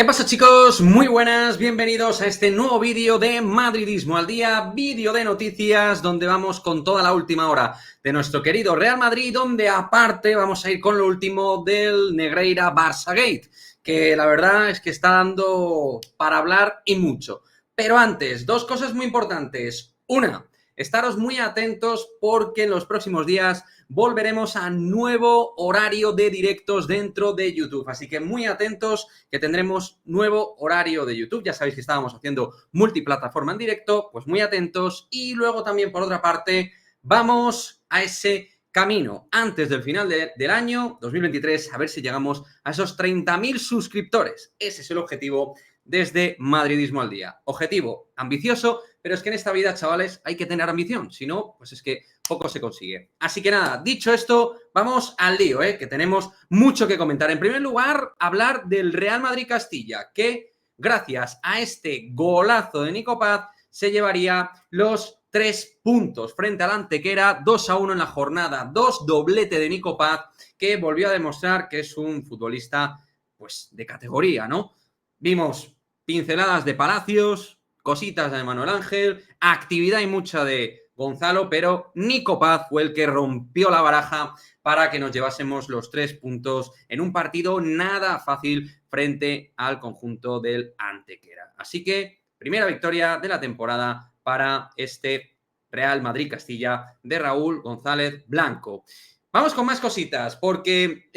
¿Qué pasa, chicos? Muy buenas, bienvenidos a este nuevo vídeo de Madridismo al Día, vídeo de noticias donde vamos con toda la última hora de nuestro querido Real Madrid, donde aparte vamos a ir con lo último del Negreira Barça Gate, que la verdad es que está dando para hablar y mucho. Pero antes, dos cosas muy importantes. Una, estaros muy atentos porque en los próximos días volveremos a nuevo horario de directos dentro de YouTube. Así que muy atentos que tendremos nuevo horario de YouTube. Ya sabéis que estábamos haciendo multiplataforma en directo, pues muy atentos. Y luego también, por otra parte, vamos a ese camino antes del final del año 2023, a ver si llegamos a esos 30.000 suscriptores. Ese es el objetivo desde Madridismo al Día. Objetivo ambicioso, pero es que en esta vida, chavales, hay que tener ambición. Si no, pues es que poco se consigue. Así que nada, dicho esto, vamos al lío, que tenemos mucho que comentar. En primer lugar, hablar del Real Madrid-Castilla, que gracias a este golazo de Nico Paz se llevaría los 3 puntos frente al Antequera, 2-1 en la jornada, 2 doblete de Nico Paz, que volvió a demostrar que es un futbolista pues de categoría, ¿no? Vimos pinceladas de Palacios, cositas de Manuel Ángel, actividad y mucha de Gonzalo, pero Nico Paz fue el que rompió la baraja para que nos llevásemos los 3 puntos en un partido nada fácil frente al conjunto del Antequera. Así que, primera victoria de la temporada para este Real Madrid-Castilla de Raúl González Blanco. Vamos con más cositas, porque,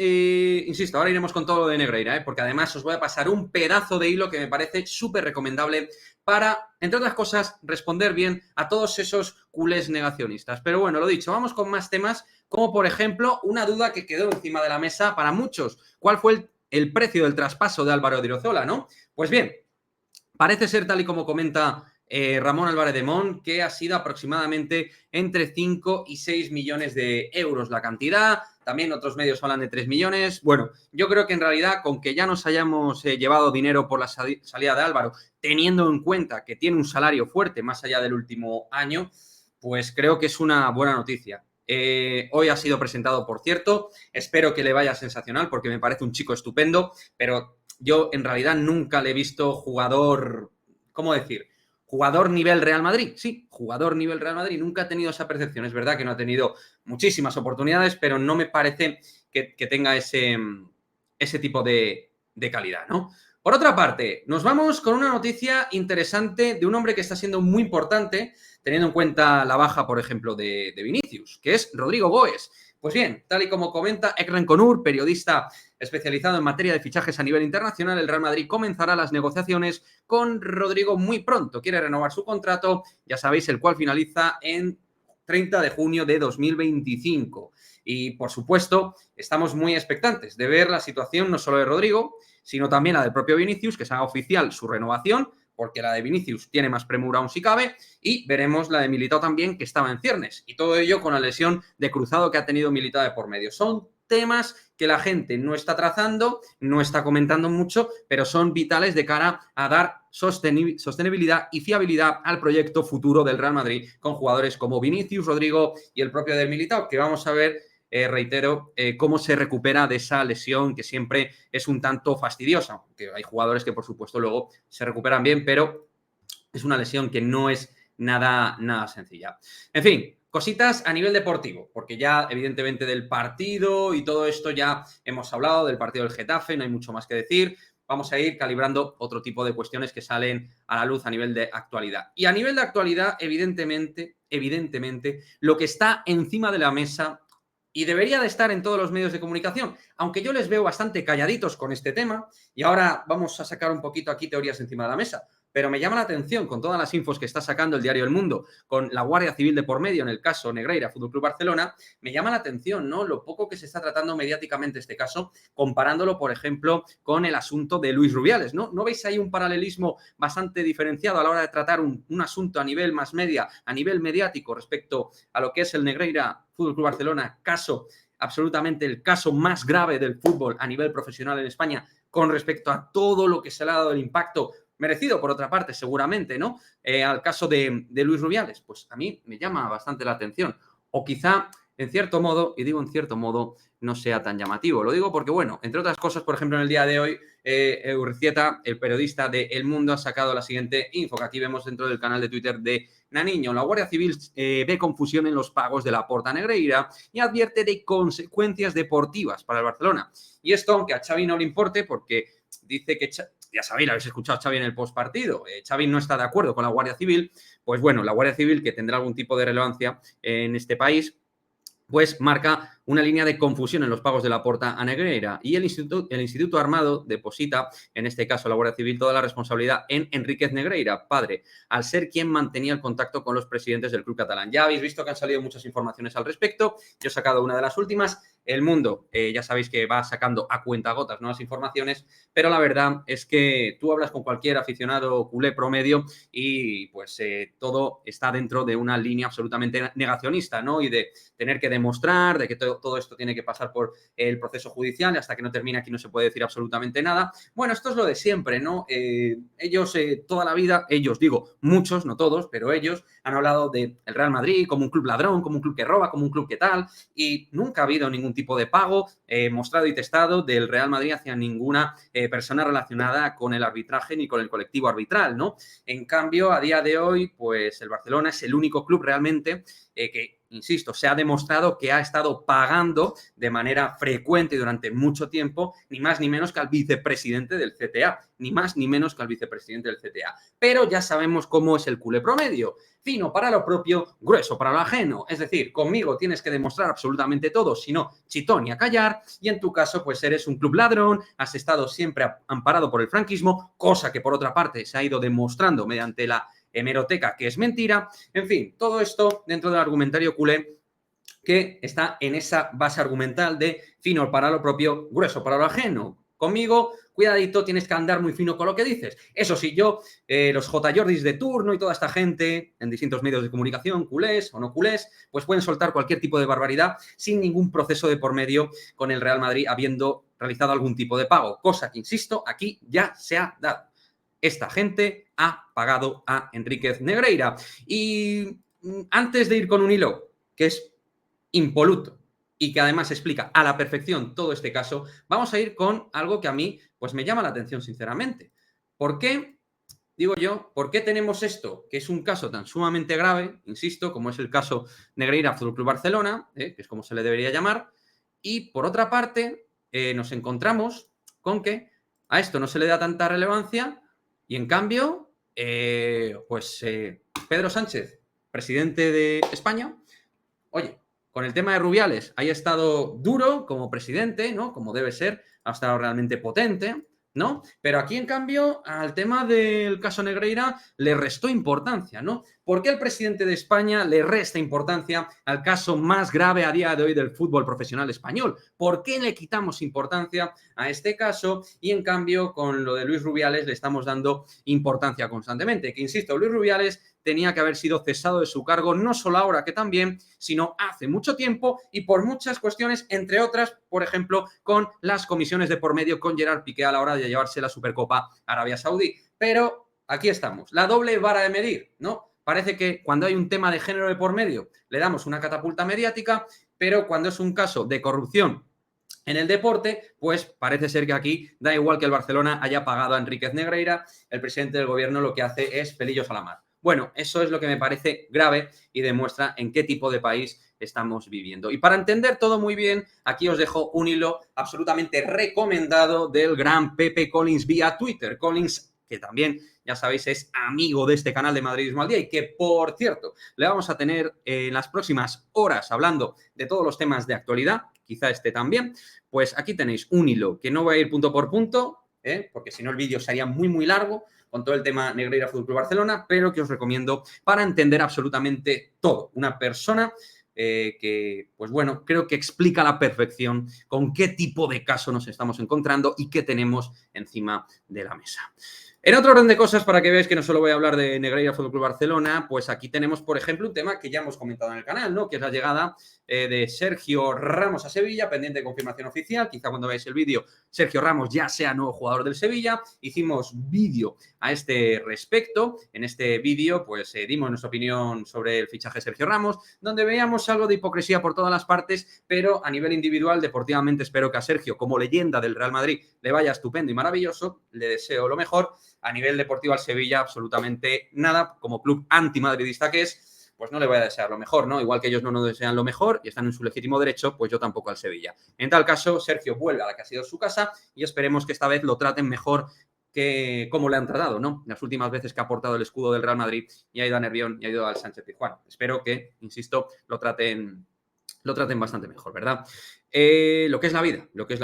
insisto, ahora iremos con todo lo de Negreira, porque además os voy a pasar un pedazo de hilo que me parece súper recomendable para, entre otras cosas, responder bien a todos esos culés negacionistas. Pero bueno, lo dicho, vamos con más temas, como por ejemplo, una duda que quedó encima de la mesa para muchos. ¿Cuál fue el precio del traspaso de Álvaro Odriozola, no? Pues bien, parece ser, tal y como comenta Ramón Álvarez de Mon, que ha sido aproximadamente entre 5 y 6 millones de euros la cantidad. También otros medios hablan de 3 millones. Bueno, yo creo que en realidad, con que ya nos hayamos llevado dinero por la salida de Álvaro, teniendo en cuenta que tiene un salario fuerte más allá del último año, pues creo que es una buena noticia. Hoy ha sido presentado, por cierto. Espero que le vaya sensacional porque me parece un chico estupendo, pero yo en realidad nunca le he visto jugador, ¿cómo decir? Jugador nivel Real Madrid, sí, jugador nivel Real Madrid, nunca ha tenido esa percepción. Es verdad que no ha tenido muchísimas oportunidades, pero no me parece que tenga ese tipo de calidad, ¿no? Por otra parte, nos vamos con una noticia interesante de un hombre que está siendo muy importante, teniendo en cuenta la baja, por ejemplo, de Vinicius, que es Rodrigo Goes. Pues bien, tal y como comenta Ekran Konur, periodista especializado en materia de fichajes a nivel internacional, el Real Madrid comenzará las negociaciones con Rodrigo muy pronto. Quiere renovar su contrato, ya sabéis, el cual finaliza en 30 de junio de 2025. Y, por supuesto, estamos muy expectantes de ver la situación no solo de Rodrigo, sino también la del propio Vinicius, que se haga oficial su renovación, porque la de Vinicius tiene más premura aún si cabe, y veremos la de Militao también, que estaba en ciernes. Y todo ello con la lesión de cruzado que ha tenido Militao de por medio. Son temas que la gente no está trazando, no está comentando mucho, pero son vitales de cara a dar sostenibilidad y fiabilidad al proyecto futuro del Real Madrid con jugadores como Vinicius, Rodrigo y el propio del Militao, que vamos a ver, reitero, cómo se recupera de esa lesión que siempre es un tanto fastidiosa, que hay jugadores que por supuesto luego se recuperan bien, pero es una lesión que no es nada sencilla. En fin, cositas a nivel deportivo, porque ya evidentemente del partido y todo esto ya hemos hablado, del partido del Getafe, no hay mucho más que decir. Vamos a ir calibrando otro tipo de cuestiones que salen a la luz a nivel de actualidad. Y a nivel de actualidad, evidentemente, lo que está encima de la mesa y debería de estar en todos los medios de comunicación, aunque yo les veo bastante calladitos con este tema, y ahora vamos a sacar un poquito aquí teorías encima de la mesa, pero me llama la atención con todas las infos que está sacando el diario El Mundo, con la Guardia Civil de por medio, en el caso Negreira, Fútbol Club Barcelona, me llama la atención, ¿no?, lo poco que se está tratando mediáticamente este caso, comparándolo, por ejemplo, con el asunto de Luis Rubiales, ¿no? ¿No veis ahí un paralelismo bastante diferenciado a la hora de tratar un asunto a nivel más media, a nivel mediático, respecto a lo que es el Negreira Fútbol Club Barcelona, caso absolutamente el caso más grave del fútbol a nivel profesional en España, con respecto a todo lo que se le ha dado el impacto merecido, por otra parte, seguramente, ¿no?, al caso de Luis Rubiales? Pues a mí me llama bastante la atención. O quizá, en cierto modo, y digo en cierto modo, no sea tan llamativo. Lo digo porque, bueno, entre otras cosas, por ejemplo, en el día de hoy, Urcieta, el periodista de El Mundo, ha sacado la siguiente info que aquí vemos dentro del canal de Twitter de Naniño. La Guardia Civil ve confusión en los pagos de Laporta a Negreira y advierte de consecuencias deportivas para el Barcelona. Y esto, aunque a Xavi no le importe, porque dice que, ya sabéis, lo habéis escuchado a Xavi en el postpartido, Xavi no está de acuerdo con la Guardia Civil, pues bueno, la Guardia Civil, que tendrá algún tipo de relevancia en este país, pues marca una línea de confusión en los pagos de Laporta a Negreira y el Instituto Armado deposita, en este caso la Guardia Civil, toda la responsabilidad en Enríquez Negreira, padre, al ser quien mantenía el contacto con los presidentes del club catalán. Ya habéis visto que han salido muchas informaciones al respecto, yo he sacado una de las últimas. El Mundo, ya sabéis que va sacando a cuentagotas nuevas informaciones, pero la verdad es que tú hablas con cualquier aficionado culé promedio y pues todo está dentro de una línea absolutamente negacionista, ¿no? Y de tener que demostrar, de que todo esto tiene que pasar por el proceso judicial y hasta que no termine aquí no se puede decir absolutamente nada. Bueno, esto es lo de siempre, ¿no? Ellos toda la vida, ellos digo, muchos, no todos, pero ellos han hablado del Real Madrid como un club ladrón, como un club que roba, como un club que tal, y nunca ha habido ningún tipo de pago mostrado y testado del Real Madrid hacia ninguna persona relacionada con el arbitraje ni con el colectivo arbitral, ¿no? En cambio, a día de hoy, pues el Barcelona es el único club realmente que, insisto, se ha demostrado que ha estado pagando de manera frecuente durante mucho tiempo, ni más ni menos que al vicepresidente del CTA, ni más ni menos que al vicepresidente del CTA. Pero ya sabemos cómo es el culé promedio. Fino para lo propio, grueso para lo ajeno. Es decir, conmigo tienes que demostrar absolutamente todo, si no, chitón y a callar. Y en tu caso, pues eres un club ladrón, has estado siempre amparado por el franquismo, cosa que por otra parte se ha ido demostrando mediante la hemeroteca que es mentira. En fin, todo esto dentro del argumentario culé que está en esa base argumental de fino para lo propio, grueso para lo ajeno. Conmigo, cuidadito, tienes que andar muy fino con lo que dices. Eso sí, yo, los J. Jordis de turno y toda esta gente en distintos medios de comunicación, culés o no culés, pues pueden soltar cualquier tipo de barbaridad sin ningún proceso de por medio con el Real Madrid habiendo realizado algún tipo de pago. Cosa que, insisto, aquí ya se ha dado. Esta gente ha pagado a Enríquez Negreira. Y antes de ir con un hilo, que es impoluto y que además explica a la perfección todo este caso, vamos a ir con algo que a mí pues me llama la atención sinceramente. ¿Por qué, digo yo, por qué tenemos esto, que es un caso tan sumamente grave, insisto, como es el caso Negreira Fútbol Club Barcelona, que es como se le debería llamar, y por otra parte nos encontramos con que a esto no se le da tanta relevancia y en cambio, Pedro Sánchez, presidente de España, oye, con el tema de Rubiales, haya estado duro como presidente, ¿no? Como debe ser, ha estado realmente potente, ¿no? Pero aquí, en cambio, al tema del caso Negreira le restó importancia, ¿no? ¿Por qué el presidente de España le resta importancia al caso más grave a día de hoy del fútbol profesional español? ¿Por qué le quitamos importancia a este caso y, en cambio, con lo de Luis Rubiales le estamos dando importancia constantemente? Que, insisto, Luis Rubiales tenía que haber sido cesado de su cargo, no solo ahora que también, sino hace mucho tiempo y por muchas cuestiones, entre otras, por ejemplo, con las comisiones de por medio con Gerard Piqué a la hora de llevarse la Supercopa Arabia Saudí. Pero aquí estamos, la doble vara de medir, ¿no? Parece que cuando hay un tema de género de por medio le damos una catapulta mediática, pero cuando es un caso de corrupción en el deporte, pues parece ser que aquí da igual que el Barcelona haya pagado a Enríquez Negreira, el presidente del gobierno lo que hace es pelillos a la mar. Bueno, eso es lo que me parece grave y demuestra en qué tipo de país estamos viviendo. Y para entender todo muy bien, aquí os dejo un hilo absolutamente recomendado del gran Pepe Collins vía Twitter. Collins, que también, ya sabéis, es amigo de este canal de Madridismo al Día y que, por cierto, le vamos a tener en las próximas horas hablando de todos los temas de actualidad, quizá este también. Pues aquí tenéis un hilo que no va a ir punto por punto, porque si no el vídeo sería muy, muy largo, con todo el tema Negreira Fútbol Club Barcelona, pero que os recomiendo para entender absolutamente todo. Una persona que, pues bueno, creo que explica a la perfección con qué tipo de caso nos estamos encontrando y qué tenemos encima de la mesa. En otro orden de cosas, para que veáis que no solo voy a hablar de Negreira Fútbol Club Barcelona, pues aquí tenemos, por ejemplo, un tema que ya hemos comentado en el canal, ¿no? Que es la llegada de Sergio Ramos a Sevilla, pendiente de confirmación oficial. Quizá cuando veáis el vídeo, Sergio Ramos ya sea nuevo jugador del Sevilla. Hicimos vídeo a este respecto. En este vídeo, pues dimos nuestra opinión sobre el fichaje de Sergio Ramos, donde veíamos algo de hipocresía por todas las partes, pero a nivel individual, deportivamente, espero que a Sergio, como leyenda del Real Madrid, le vaya estupendo y maravilloso. Le deseo lo mejor. A nivel deportivo al Sevilla absolutamente nada, como club antimadridista que es, pues no le voy a desear lo mejor, ¿no? Igual que ellos no nos desean lo mejor y están en su legítimo derecho, pues yo tampoco al Sevilla. En tal caso, Sergio vuelve a la que ha sido su casa y esperemos que esta vez lo traten mejor que como le han tratado, ¿no? Las últimas veces que ha portado el escudo del Real Madrid y ha ido a Nervión y ha ido al Sánchez Pizjuán. Espero que, insisto, lo traten bastante mejor, ¿verdad? Lo que es la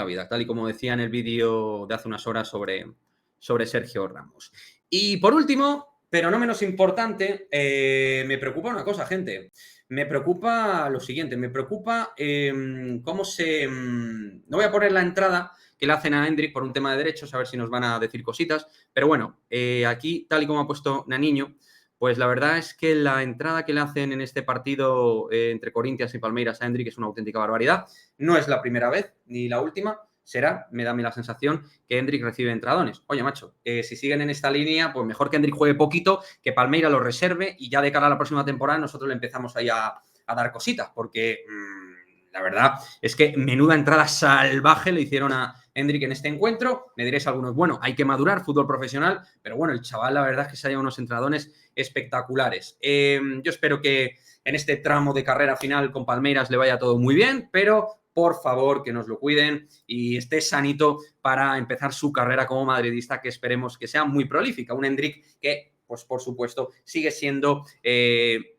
vida, tal y como decía en el vídeo de hace unas horas sobre Sergio Ramos. Y por último, pero no menos importante, me preocupa una cosa, gente. Me preocupa lo siguiente, me preocupa cómo se... no voy a poner la entrada que le hacen a Hendrik por un tema de derechos, a ver si nos van a decir cositas, pero bueno, aquí, tal y como ha puesto Naniño, pues la verdad es que la entrada que le hacen en este partido entre Corinthians y Palmeiras a Hendrik es una auténtica barbaridad. No es la primera vez ni la última. Será, me da a mí la sensación, que Hendrik recibe entradones. Oye, macho, si siguen en esta línea, pues mejor que Hendrik juegue poquito, que Palmeira lo reserve y ya de cara a la próxima temporada nosotros le empezamos ahí a dar cositas, porque la verdad es que menuda entrada salvaje le hicieron a Hendrik en este encuentro. Me diréis algunos, bueno, hay que madurar, fútbol profesional, pero bueno, el chaval la verdad es que se haya unos entradones espectaculares. Yo espero que en este tramo de carrera final con Palmeiras le vaya todo muy bien, pero por favor que nos lo cuiden y esté sanito para empezar su carrera como madridista, que esperemos que sea muy prolífica. Un Hendrik que, pues por supuesto, sigue siendo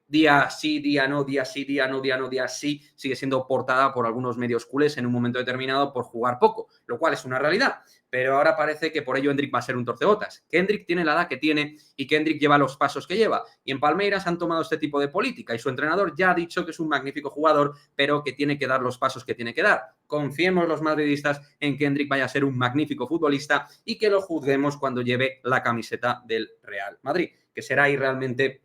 día sí, día no, día sí, día no, día no, día sí, sigue siendo portada por algunos medios culés en un momento determinado por jugar poco, lo cual es una realidad. Pero ahora parece que por ello Hendrik va a ser un torcebotas. Que Hendrik tiene la edad que tiene y que Hendrik lleva los pasos que lleva. Y en Palmeiras han tomado este tipo de política y su entrenador ya ha dicho que es un magnífico jugador, pero que tiene que dar los pasos que tiene que dar. Confiemos los madridistas en que Hendrik vaya a ser un magnífico futbolista y que lo juzguemos cuando lleve la camiseta del Real Madrid, que será ahí realmente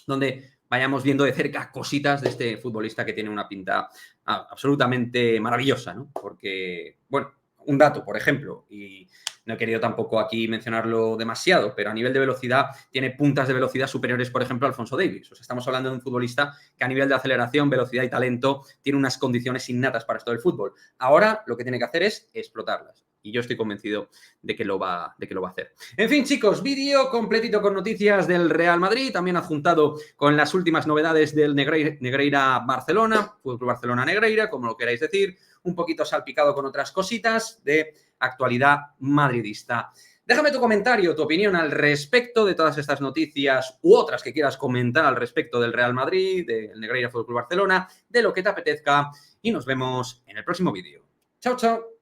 donde vayamos viendo de cerca cositas de este futbolista que tiene una pinta absolutamente maravillosa, ¿no? Porque, bueno, un dato, por ejemplo, y no he querido tampoco aquí mencionarlo demasiado, pero a nivel de velocidad tiene puntas de velocidad superiores, por ejemplo, a Alphonso Davies. O sea, estamos hablando de un futbolista que a nivel de aceleración, velocidad y talento tiene unas condiciones innatas para esto del fútbol. Ahora lo que tiene que hacer es explotarlas. Y yo estoy convencido de que lo va a hacer. En fin, chicos, vídeo completito con noticias del Real Madrid, también adjuntado con las últimas novedades del Negreira Barcelona, Fútbol Club Barcelona Negreira, como lo queráis decir, un poquito salpicado con otras cositas de actualidad madridista. Déjame tu comentario, tu opinión al respecto de todas estas noticias u otras que quieras comentar al respecto del Real Madrid, del Negreira Fútbol Club Barcelona, de lo que te apetezca y nos vemos en el próximo vídeo. Chao, chao.